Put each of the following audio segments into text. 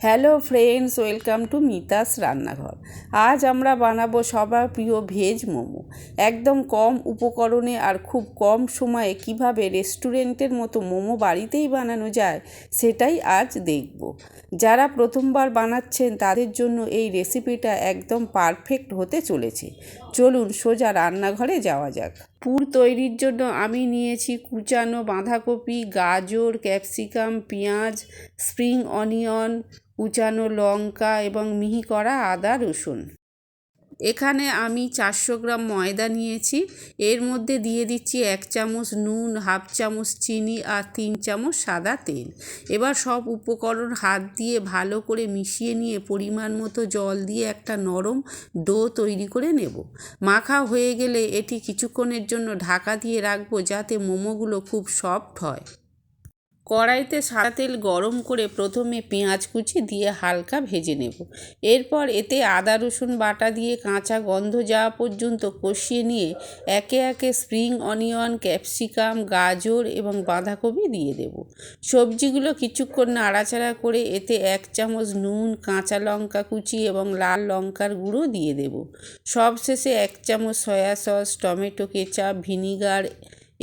Hello friends, welcome to Mita's রান্নাঘর। আজ আমরা বানাবো সবার প্রিয় ভেজ মোমো। একদম কম উপকরণে আর খুব কম সময়ে কিভাবে রেস্টুরেন্টের মতো মোমো বাড়িতেই বানানো যায় সেটাই আজ দেখব। যারা প্রথমবার বানাচ্ছেন তাদের জন্য এই রেসিপিটা একদম পারফেক্ট হতে চলেছে। চলুন সোজা রান্নাঘরে যাওয়া যাক। পুর তৈরির জন্য আমি নিয়েছি কুচানো বাঁধাকপি, গাজর, ক্যাপসিকাম, পেঁয়াজ, স্প্রিং অনিয়ন, কুচানো লঙ্কা এবং মিহি করা আদা রসুন। এখানে আমি 400 গ্রাম ময়দা নিয়েছি। এর মধ্যে দিয়ে দিচ্ছি 1 চামচ নুন, হাফ চামচ চিনি আর 3 চামচ সাদা তেল। এবার সব উপকরণ হাত দিয়ে ভালো করে মিশিয়ে নিয়ে পরিমাণ মতো জল দিয়ে একটা নরম ডো তৈরি করে নেব। মাখা হয়ে গেলে এটি কিছুক্ষণের জন্য ঢাকা দিয়ে রাখবো যাতে মোমোগুলো খুব সফট হয়। কড়াইতে সাদা তেল গরম করে প্রথমে পেঁয়াজ কুচি দিয়ে হালকা ভেজে নেব। এরপর এতে আদা রসুন বাটা দিয়ে কাঁচা গন্ধ যাওয়া পর্যন্ত কষিয়ে নিয়ে একে একে স্প্রিং অনিয়ন, ক্যাপসিকাম, গাজর এবং বাঁধাকপি দিয়ে দেব। সবজিগুলো কিছুক্ষণ নাড়াচাড়া করে এতে 1 চামচ নুন, কাঁচা লঙ্কা কুচি এবং লাল লঙ্কার গুঁড়ো দিয়ে দেব। সবশেষে 1 চামচ soya sauce, tomato ketchup, vinegar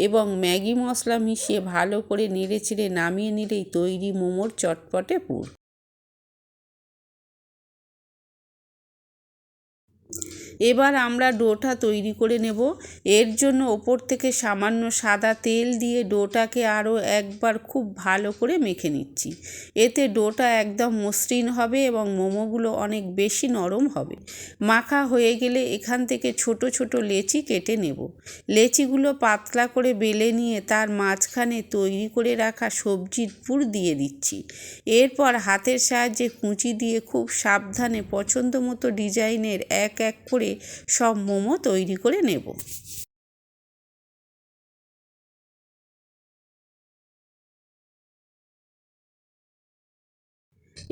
এবং ম্যাগি মশলা মিশিয়ে ভালো করে নেড়েচেড়ে নামিয়ে নিলেই তৈরি মোমোর চটপটে পুর। এবার আমরা ডোটা তৈরি করে নেব। এর জন্য ওপর থেকে সামান্য সাদা তেল দিয়ে ডোটাকে আরও একবার খুব ভালো করে মেখে নিচ্ছি। এতে ডোটা একদম মসৃণ হবে এবং মোমোগুলো অনেক বেশি নরম হবে। মাখা হয়ে গেলে এখান থেকে ছোট ছোট লেচি কেটে নেব। লেচিগুলো পাতলা করে বেলে নিয়ে তার মাঝখানে তৈরি করে রাখা সবজির পুর দিয়ে দিচ্ছি। এরপর হাতের সাহায্যে কুঁচি দিয়ে খুব সাবধানে পছন্দ মতো ডিজাইনের এক এক করে সব মোমো তৈরি করে নেব।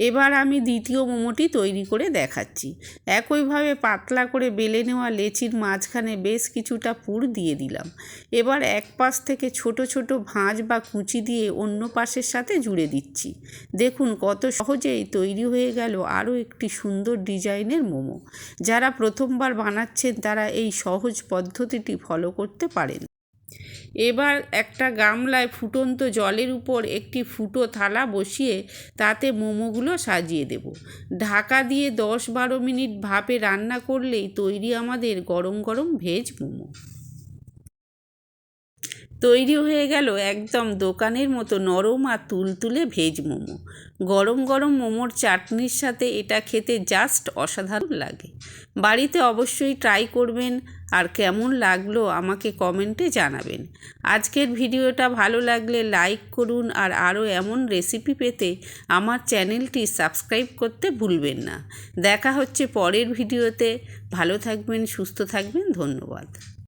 এবার আমি দ্বিতীয় মোমোটি তৈরি করে দেখাচ্ছি। একইভাবে পাতলা করে বেলে নেওয়া লেচির মাঝখানে বেশ কিছুটা পুর দিয়ে দিলাম। এবার এক পাশ থেকে ছোট ছোট ভাঁজ বা কুচি দিয়ে অন্য পাশের সাথে জুড়ে দিচ্ছি। দেখুন কত সহজেই তৈরি হয়ে গেল আরও একটি সুন্দর ডিজাইনের মোমো। যারা প্রথমবার বানাচ্ছেন তারা এই সহজ পদ্ধতিটি ফলো করতে পারেন। এবার একটা গামলায় ফুটন্ত জলের উপর একটি ফুটো থালা বসিয়ে তাতে মোমোগুলো সাজিয়ে দেব। ঢাকা দিয়ে 10-12 মিনিট ভাপে রান্না করলেই তৈরি আমাদের গরম গরম ভেজ মোমো। তৈরি হয়ে গেল একদম দোকানের মতো নরম আর তুলতুলে ভেজ মোমো। গরম গরম মোমোর চাটনির সাথে এটা খেতে জাস্ট অসাধারণ লাগে। বাড়িতে অবশ্যই ট্রাই করবেন আর কেমন লাগলো আমাকে কমেন্টে জানাবেন। আজকের ভিডিওটা ভালো লাগলে লাইক করুন আর আরও এমন রেসিপি পেতে আমার চ্যানেলটি সাবস্ক্রাইব করতে ভুলবেন না। দেখা হচ্ছে পরের ভিডিওতে। ভালো থাকবেন, সুস্থ থাকবেন। ধন্যবাদ।